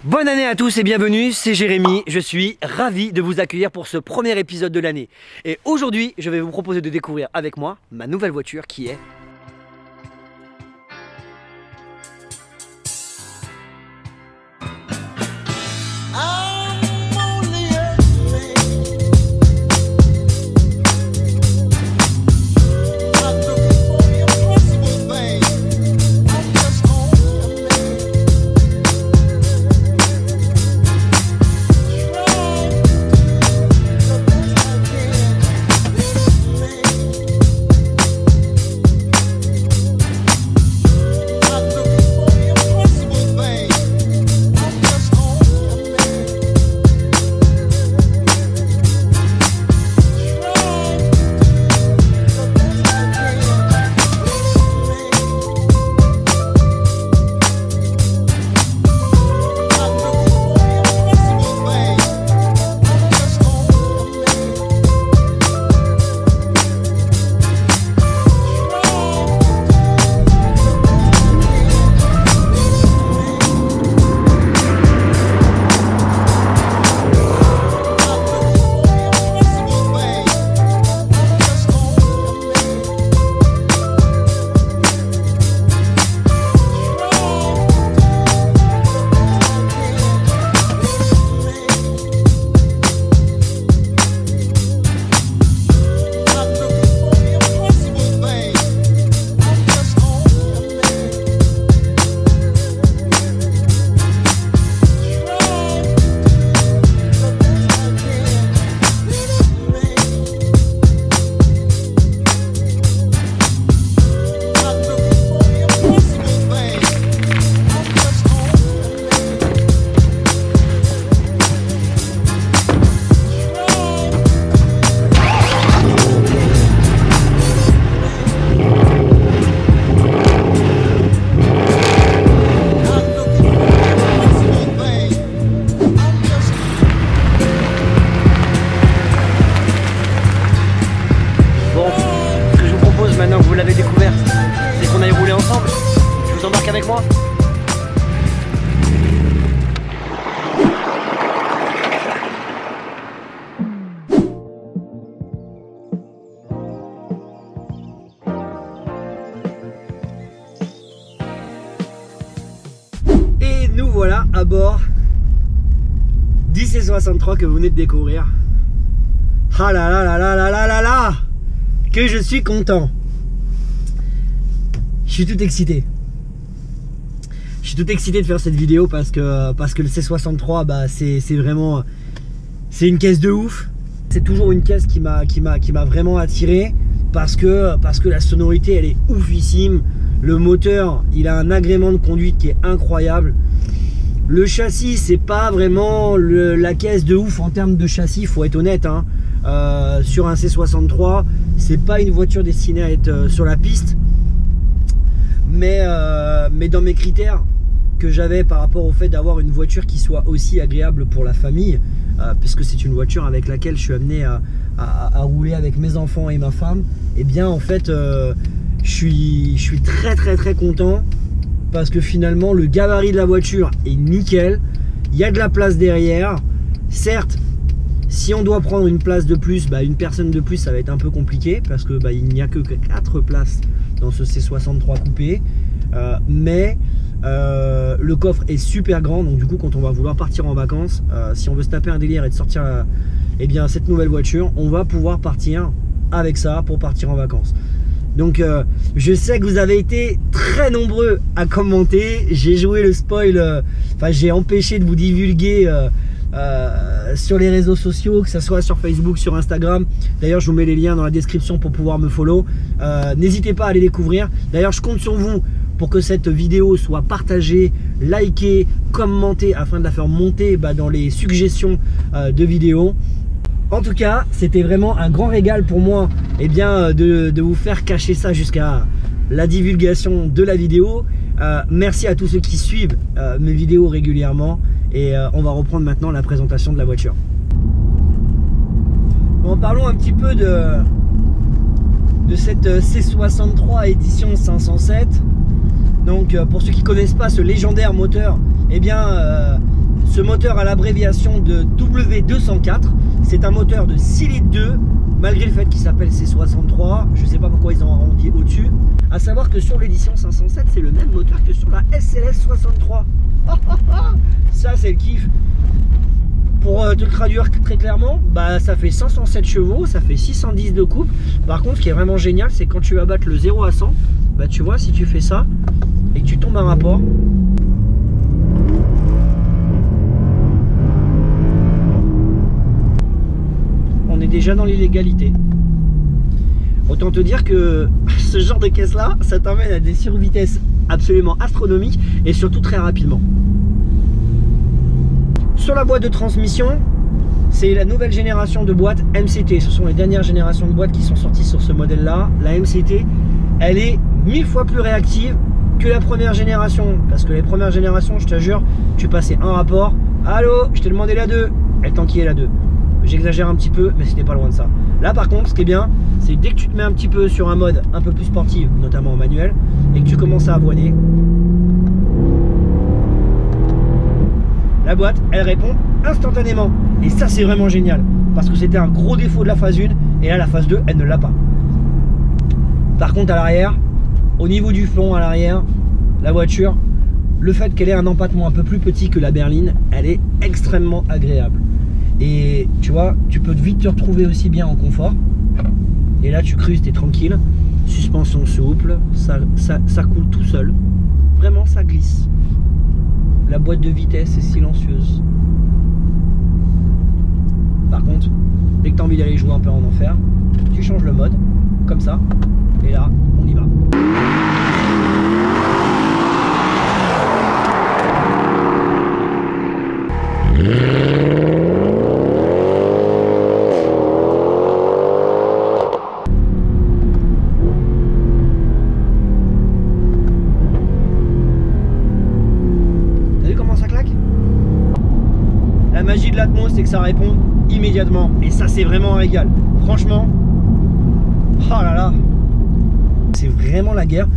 Bonne année à tous et bienvenue, c'est Jérémy, je suis ravi de vous accueillir pour ce premier épisode de l'année. Et aujourd'hui, je vais vous proposer de découvrir avec moi ma nouvelle voiture qui est... Maintenant que vous l'avez découverte, c'est qu'on aille rouler ensemble. Tu vous embarques avec moi? Et nous voilà à bord du C63 que vous venez de découvrir. Ah là là là là là là là là, que je suis content. Je suis tout excité. Je suis tout excité de faire cette vidéo parce que le C63, bah, c'est vraiment, c'est une caisse de ouf. C'est toujours une caisse qui m'a vraiment attiré parce que la sonorité elle est oufissime. Le moteur, il a un agrément de conduite qui est incroyable. Le châssis, c'est pas vraiment la caisse de ouf en termes de châssis, faut être honnête, hein. Sur un C63, c'est pas une voiture destinée à être sur la piste. Mais dans mes critères que j'avais par rapport au fait d'avoir une voiture qui soit aussi agréable pour la famille, puisque c'est une voiture avec laquelle je suis amené à rouler avec mes enfants et ma femme, et bien en fait je suis très content parce que finalement le gabarit de la voiture est nickel. Il y a de la place derrière. Certes, si on doit prendre une place de plus, bah, une personne de plus, ça va être un peu compliqué parce que bah, il n'y a que 4 places dans ce C63 coupé, mais le coffre est super grand, donc du coup quand on va vouloir partir en vacances, si on veut se taper un délire et de sortir eh bien, cette nouvelle voiture, on va pouvoir partir avec ça pour partir en vacances. Donc je sais que vous avez été très nombreux à commenter, j'ai joué le spoil, enfin j'ai empêché de vous divulguer sur les réseaux sociaux, que ce soit sur Facebook, sur Instagram. D'ailleurs je vous mets les liens dans la description pour pouvoir me follow. N'hésitez pas à les découvrir. D'ailleurs je compte sur vous pour que cette vidéo soit partagée, likée, commentée afin de la faire monter dans les suggestions de vidéos. En tout cas, c'était vraiment un grand régal pour moi de vous faire cacher ça jusqu'à la divulgation de la vidéo. Merci à tous ceux qui suivent mes vidéos régulièrement et on va reprendre maintenant la présentation de la voiture. Bon, parlons un petit peu de cette C63 édition 507. Donc pour ceux qui ne connaissent pas ce légendaire moteur, Ce moteur a l'abréviation de W204. C'est un moteur de 6 litres 2, malgré le fait qu'il s'appelle C63. Je ne sais pas pourquoi ils ont arrondi au-dessus. A savoir que sur l'édition 507, c'est le même moteur que sur la SLS 63. Ça, c'est le kiff. Pour te le traduire très clairement, bah, ça fait 507 chevaux, ça fait 610 de coupe. Par contre, ce qui est vraiment génial, c'est quand tu vas battre le 0 à 100, bah, tu vois, si tu fais ça et que tu tombes à rapport, on est déjà dans l'illégalité. Autant te dire que ce genre de caisse là, ça t'emmène à des survitesses absolument astronomiques et surtout très rapidement. Sur la boîte de transmission, c'est la nouvelle génération de boîtes MCT. Ce sont les dernières générations de boîtes qui sont sorties sur ce modèle là. La MCT, elle est 1000 fois plus réactive que la première génération, parce que les premières générations, je te jure, tu passais un rapport, allô, je t'ai demandé la 2, elle t'enquillait la 2. J'exagère un petit peu, mais c'était pas loin de ça. Là par contre, ce qui est bien, c'est dès que tu te mets un petit peu sur un mode un peu plus sportif, notamment en manuel, et que tu commences à avoiner, la boîte, elle répond instantanément. Et ça, c'est vraiment génial, parce que c'était un gros défaut de la phase 1, et là la phase 2, elle ne l'a pas. Par contre, à l'arrière, au niveau du fond à l'arrière, la voiture, le fait qu'elle ait un empattement un peu plus petit que la berline, elle est extrêmement agréable. Et tu vois, tu peux vite te retrouver aussi bien en confort. Et là, tu cruises, t'es tranquille. Suspension souple, ça coule tout seul. Vraiment, ça glisse. La boîte de vitesse est silencieuse. Par contre, dès que tu as envie d'aller jouer un peu en enfer, tu changes le mode, comme ça, et là, on y va. La magie de l'Atmos, c'est que ça répond immédiatement. Et ça, c'est vraiment un régal. Franchement, oh là là, c'est vraiment la guerre.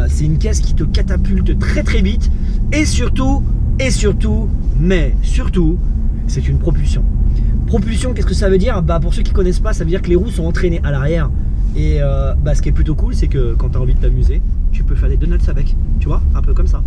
C'est une caisse qui te catapulte très très vite. Et surtout, c'est une propulsion. Propulsion, qu'est-ce que ça veut dire? Bah, pour ceux qui connaissent pas, ça veut dire que les roues sont entraînées à l'arrière. Et bah, ce qui est plutôt cool, c'est que quand tu as envie de t'amuser, tu peux faire des donuts avec. Tu vois, un peu comme ça.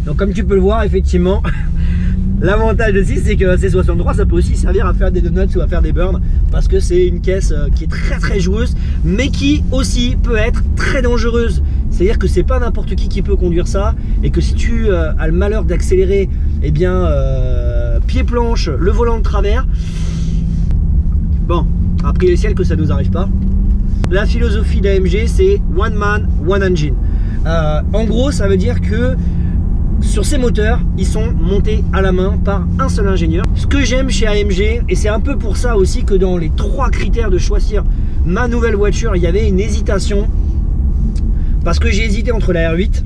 Donc comme tu peux le voir, effectivement, l'avantage aussi, c'est que C63, ça peut aussi servir à faire des donuts ou à faire des burns, parce que c'est une caisse qui est très très joueuse, mais qui aussi peut être très dangereuse. C'est-à-dire que c'est pas n'importe qui peut conduire ça, et que si tu as le malheur d'accélérer, eh bien, pied planche, le volant de travers, bon, a priori le ciel que ça nous arrive pas. La philosophie d'AMG, c'est one man, one engine. En gros, ça veut dire que sur ces moteurs, ils sont montés à la main par un seul ingénieur. Ce que j'aime chez AMG, et c'est un peu pour ça aussi que dans les 3 critères de choisir ma nouvelle voiture, il y avait une hésitation. Parce que j'ai hésité entre la R8.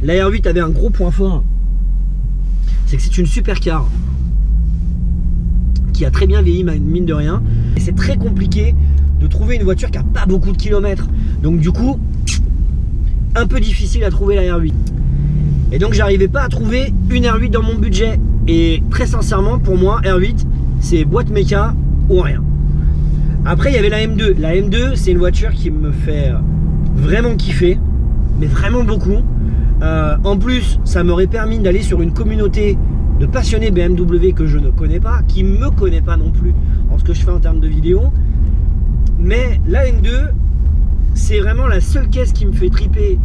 La R8 avait un gros point fort. C'est que c'est une supercar qui a très bien vieilli, mine de rien. Et c'est très compliqué de trouver une voiture qui n'a pas beaucoup de kilomètres. Donc du coup, un peu difficile à trouver la R8. Et donc j'arrivais pas à trouver une R8 dans mon budget. Et très sincèrement, pour moi, R8, c'est boîte méca ou rien. Après, il y avait la M2. La M2, c'est une voiture qui me fait vraiment kiffer, mais vraiment beaucoup. En plus, ça m'aurait permis d'aller sur une communauté de passionnés BMW que je ne connais pas, qui me connaît pas non plus en ce que je fais en termes de vidéos. Mais la M2, c'est vraiment la seule caisse qui me fait triper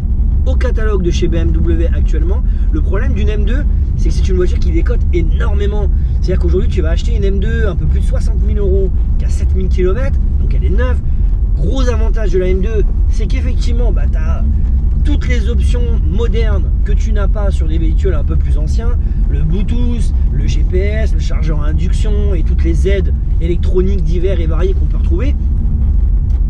au catalogue de chez BMW actuellement. Le problème d'une M2, c'est que c'est une voiture qui décote énormément. C'est-à-dire qu'aujourd'hui, tu vas acheter une M2 un peu plus de 60 000 € qui a 7000 km, donc elle est neuve. Gros avantage de la M2, c'est qu'effectivement, bah, tu as toutes les options modernes que tu n'as pas sur des véhicules un peu plus anciens. Le Bluetooth, le GPS, le chargeur à induction et toutes les aides électroniques divers et variées qu'on peut retrouver.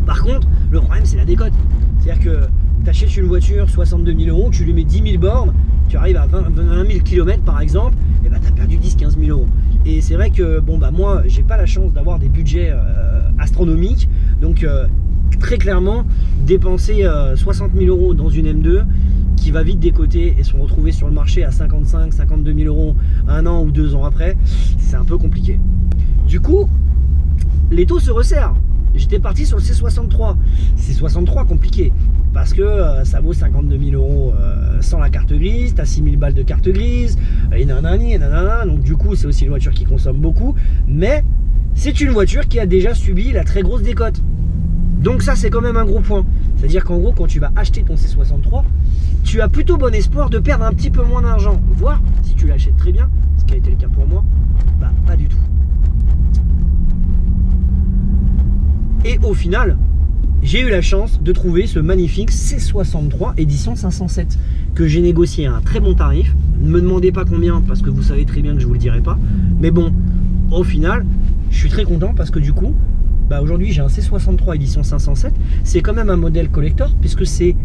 Par contre, le problème, c'est la décote. C'est-à-dire que tu achètes une voiture 62 000 €, tu lui mets 10 000 bornes tu arrives à 20 000 km par exemple, et bah, tu as perdu 10-15 000 euros. Et c'est vrai que bon, bah, moi, j'ai pas la chance d'avoir des budgets astronomiques. Donc, très clairement, dépenser 60 000 euros dans une M2 qui va vite décoter et se retrouver sur le marché à 55-52 000 euros un an ou 2 ans après, c'est un peu compliqué. Du coup, les taux se resserrent. J'étais parti sur le C63. C63 compliqué parce que ça vaut 52 000 euros sans la carte grise, tu as 6 000 balles de carte grise, et nanani, et nanana. Donc du coup, c'est aussi une voiture qui consomme beaucoup, mais c'est une voiture qui a déjà subi la très grosse décote. Donc ça, c'est quand même un gros point. C'est-à-dire qu'en gros, quand tu vas acheter ton C63, tu as plutôt bon espoir de perdre un petit peu moins d'argent. Voire, si tu l'achètes très bien, ce qui a été le cas pour moi, bah pas du tout. Et au final, j'ai eu la chance de trouver ce magnifique C63 édition 507 que j'ai négocié à un très bon tarif. Ne me demandez pas combien parce que vous savez très bien que je vous le dirai pas. Mais bon, au final, je suis très content parce que du coup, bah aujourd'hui j'ai un C63 édition 507. C'est quand même un modèle collector puisque c'est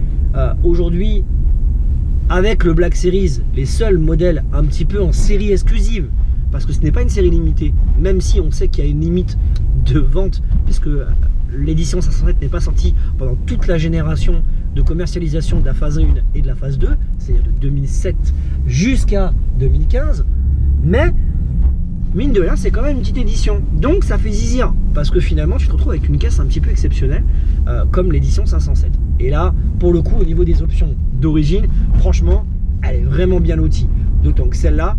aujourd'hui avec le Black Series les seuls modèles un petit peu en série exclusive. Parce que ce n'est pas une série limitée, même si on sait qu'il y a une limite de vente, puisque l'édition 507 n'est pas sortie pendant toute la génération de commercialisation de la phase 1 et de la phase 2, c'est-à-dire de 2007 jusqu'à 2015, mais mine de rien, c'est quand même une petite édition. Donc ça fait zizir, parce que finalement, tu te retrouves avec une caisse un petit peu exceptionnelle, comme l'édition 507. Et là, pour le coup, au niveau des options d'origine, franchement, elle est vraiment bien lotie. D'autant que celle-là,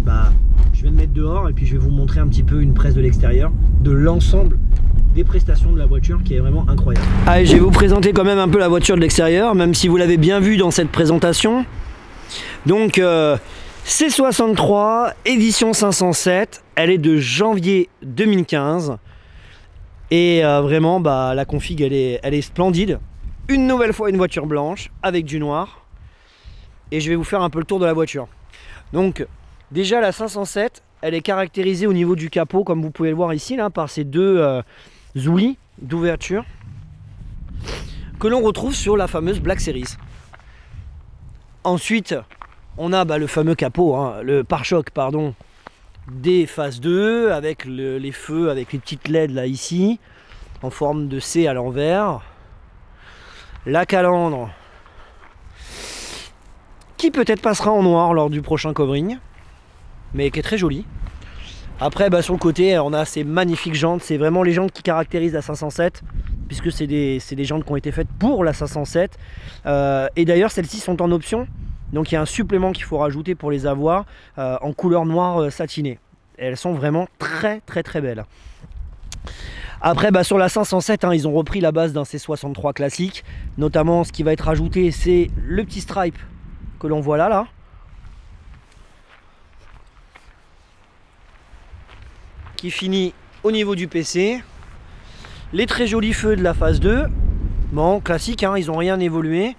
bah, je vais me mettre dehors et puis je vais vous montrer un petit peu une presse de l'extérieur de l'ensemble des prestations de la voiture qui est vraiment incroyable. Allez, je vais vous présenter quand même un peu la voiture de l'extérieur, même si vous l'avez bien vu dans cette présentation. Donc C63 édition 507, elle est de janvier 2015 et vraiment bah, la config elle est splendide. Une nouvelle fois une voiture blanche avec du noir et je vais vous faire un peu le tour de la voiture. Donc déjà la 507, elle est caractérisée au niveau du capot, comme vous pouvez le voir ici, là, par ces deux ouïes d'ouverture que l'on retrouve sur la fameuse Black Series. Ensuite, on a bah, le fameux capot, hein, le pare-choc, pardon, des phases 2, avec les feux, avec les petites LED là ici, en forme de C à l'envers. La calandre, qui peut-être passera en noir lors du prochain covering, mais qui est très jolie. Après bah, sur le côté on a ces magnifiques jantes, c'est vraiment les jantes qui caractérisent la 507 puisque c'est des jantes qui ont été faites pour la 507 et d'ailleurs celles-ci sont en option, donc il y a un supplément qu'il faut rajouter pour les avoir en couleur noire satinée. Et elles sont vraiment très belles. Après bah, sur la 507 hein, ils ont repris la base d'un C63 classique, notamment ce qui va être rajouté c'est le petit stripe que l'on voit là qui finit au niveau du PC, les très jolis feux de la phase 2, bon classique hein, ils n'ont rien évolué.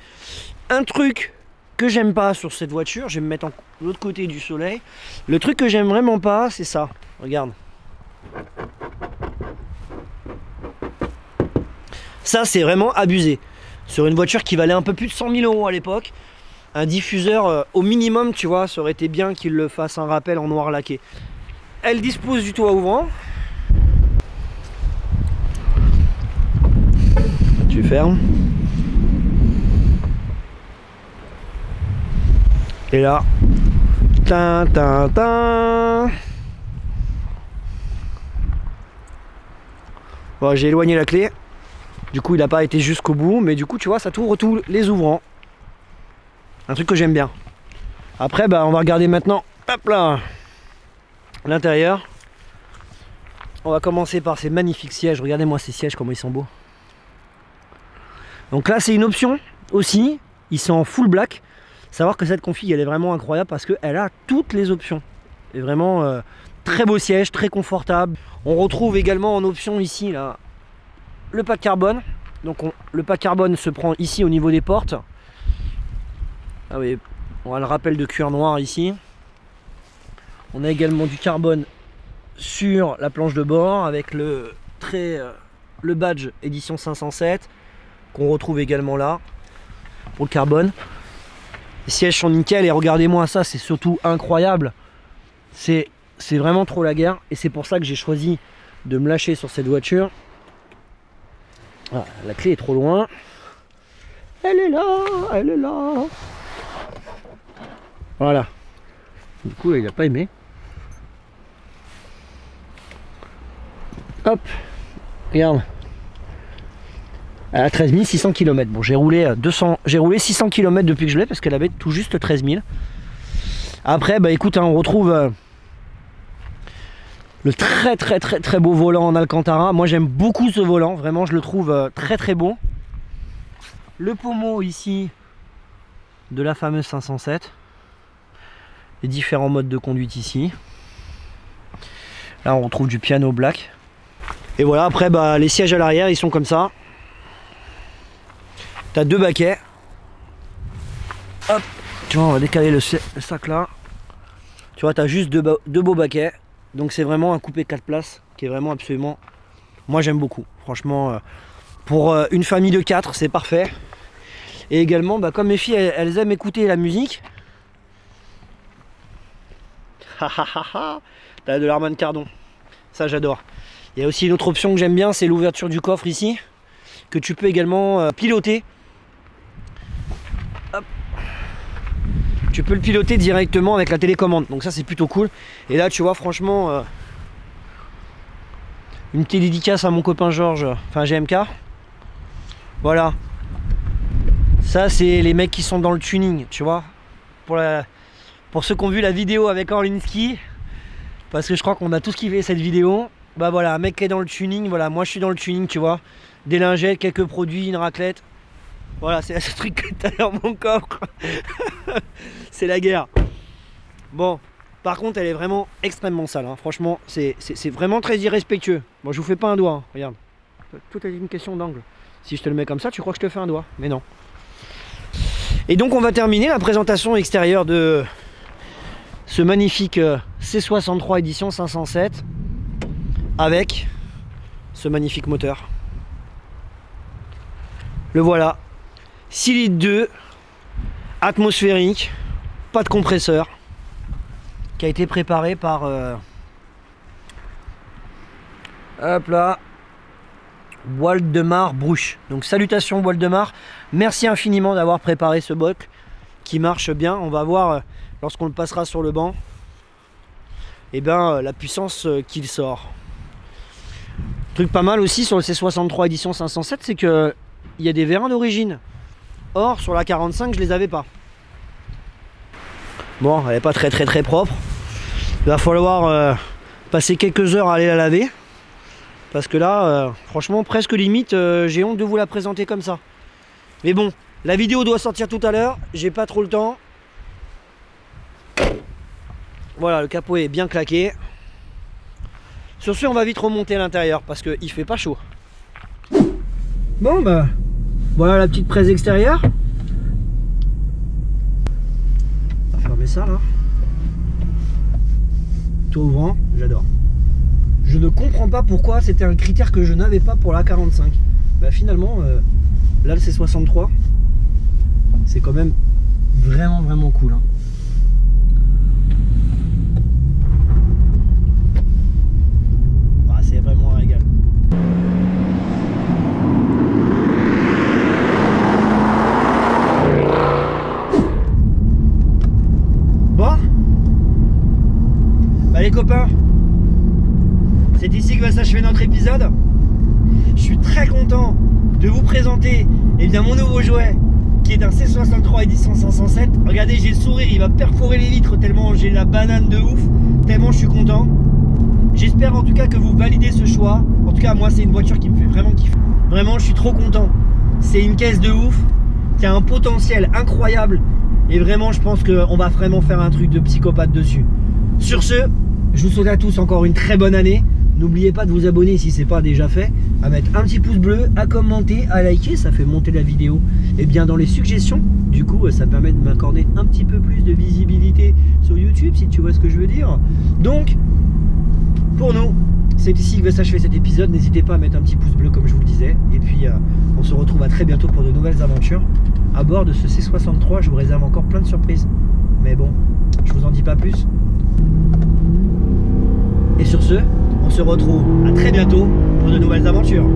Un truc que j'aime pas sur cette voiture, je vais me mettre de l'autre côté du soleil, le truc que j'aime vraiment pas c'est ça, regarde. Ça c'est vraiment abusé, sur une voiture qui valait un peu plus de 100 000 euros à l'époque, un diffuseur au minimum tu vois, ça aurait été bien qu'il le fasse un rappel en noir laqué. Elle dispose du toit ouvrant. Tu fermes. Et là, bon, j'ai éloigné la clé. Du coup, il n'a pas été jusqu'au bout, mais du coup, tu vois, ça t'ouvre tous les ouvrants. Un truc que j'aime bien. Après, bah, on va regarder maintenant. Hop là. L'intérieur. On va commencer par ces magnifiques sièges. Regardez-moi ces sièges, comment ils sont beaux. Donc là, c'est une option aussi. Ils sont en full black. Savoir que cette config, elle est vraiment incroyable parce qu'elle a toutes les options. Et vraiment très beau siège, très confortable. On retrouve également en option ici là le pack carbone. Donc le pack carbone se prend ici au niveau des portes. Ah oui, on a le rappel de cuir noir ici. On a également du carbone sur la planche de bord avec le badge édition 507 qu'on retrouve également là pour le carbone. Les sièges sont nickel et regardez-moi ça, c'est surtout incroyable. C'est vraiment trop la guerre et c'est pour ça que j'ai choisi de me lâcher sur cette voiture. Ah, la clé est trop loin. Elle est là, elle est là. Voilà. Du coup, il n'a pas aimé. Hop, regarde. Elle a 13 600 km. Bon, j'ai roulé 600 km depuis que je l'ai parce qu'elle avait tout juste 13 000. Après, bah écoute, hein, on retrouve le très beau volant en Alcantara. Moi, j'aime beaucoup ce volant. Vraiment, je le trouve très beau. Le pommeau ici de la fameuse 507. Les différents modes de conduite ici. Là, on retrouve du piano black. Et voilà, après, bah, les sièges à l'arrière, ils sont comme ça. T'as deux baquets. Hop, tu vois, on va décaler le sac là. Tu vois, t'as juste deux beaux baquets. Donc c'est vraiment un coupé 4 places qui est vraiment absolument... Moi j'aime beaucoup. Franchement, pour une famille de 4, c'est parfait. Et également, bah, comme mes filles, elles aiment écouter la musique. T'as de l'Harman Kardon. Ça j'adore. Il y a aussi une autre option que j'aime bien, c'est l'ouverture du coffre ici. Que tu peux également piloter. Hop. Tu peux le piloter directement avec la télécommande. Donc ça c'est plutôt cool. Et là tu vois franchement une petite dédicace à mon copain Georges, enfin GMK. Voilà. Ça c'est les mecs qui sont dans le tuning, tu vois. Pour ceux qui ont vu la vidéo avec Orlinski, parce que je crois qu'on a tous kiffé cette vidéo. Bah voilà, un mec qui est dans le tuning, voilà, moi je suis dans le tuning, tu vois. Des lingettes, quelques produits, une raclette. Voilà, c'est ce truc que t'as dans mon coffre. C'est la guerre. Bon, par contre, elle est vraiment extrêmement sale. Hein. Franchement, c'est vraiment très irrespectueux. Bon, je vous fais pas un doigt. Hein. Regarde. Tout est une question d'angle. Si je te le mets comme ça, tu crois que je te fais un doigt. Mais non. Et donc, on va terminer la présentation extérieure de ce magnifique C63 édition 507 avec ce magnifique moteur. Le voilà. 6 litres 2, atmosphérique, pas de compresseur, qui a été préparé par hop là, Waldemar Bruch. Donc salutations Waldemar, merci infiniment d'avoir préparé ce bloc qui marche bien. On va voir lorsqu'on le passera sur le banc, et ben la puissance qu'il sort. Truc pas mal aussi sur le C63 édition 507, c'est que il y a des vérins d'origine. Or sur la 45 je les avais pas. Bon, elle n'est pas très propre. Il va falloir passer quelques heures à aller la laver. Parce que là, franchement, presque limite, j'ai honte de vous la présenter comme ça. Mais bon, la vidéo doit sortir tout à l'heure. J'ai pas trop le temps. Voilà, le capot est bien claqué. Sur ce, on va vite remonter à l'intérieur parce qu'il fait pas chaud. Bon, bah, voilà la petite presse extérieure. On va fermer ça là. Tout ouvrant, j'adore. Je ne comprends pas pourquoi c'était un critère que je n'avais pas pour la 45. Bah finalement, là le C63, c'est quand même vraiment cool. Hein. Bah, c'est vraiment un régal. Bon, bah les copains, c'est ici que va s'achever notre épisode. Je suis très content de vous présenter bien, mon nouveau jouet qui est un C63 édition 507. Regardez, j'ai le sourire, il va perforer les vitres tellement j'ai la banane de ouf, tellement je suis content. J'espère en tout cas que vous validez ce choix. En tout cas, moi c'est une voiture qui me fait vraiment kiffer. Vraiment, je suis trop content. C'est une caisse de ouf qui a un potentiel incroyable. Et vraiment, je pense qu'on va vraiment faire un truc de psychopathe dessus. Sur ce, je vous souhaite à tous encore une très bonne année. N'oubliez pas de vous abonner si ce n'est pas déjà fait, à mettre un petit pouce bleu, à commenter, à liker, ça fait monter la vidéo. Et bien dans les suggestions, du coup ça permet de m'accorder un petit peu plus de visibilité sur YouTube, si tu vois ce que je veux dire. Donc, pour nous, c'est ici que va s'achever cet épisode. N'hésitez pas à mettre un petit pouce bleu comme je vous le disais. Et puis on se retrouve à très bientôt pour de nouvelles aventures. à bord de ce C63. Je vous réserve encore plein de surprises. Mais bon, je vous en dis pas plus. Et sur ce, on se retrouve à très bientôt pour de nouvelles aventures.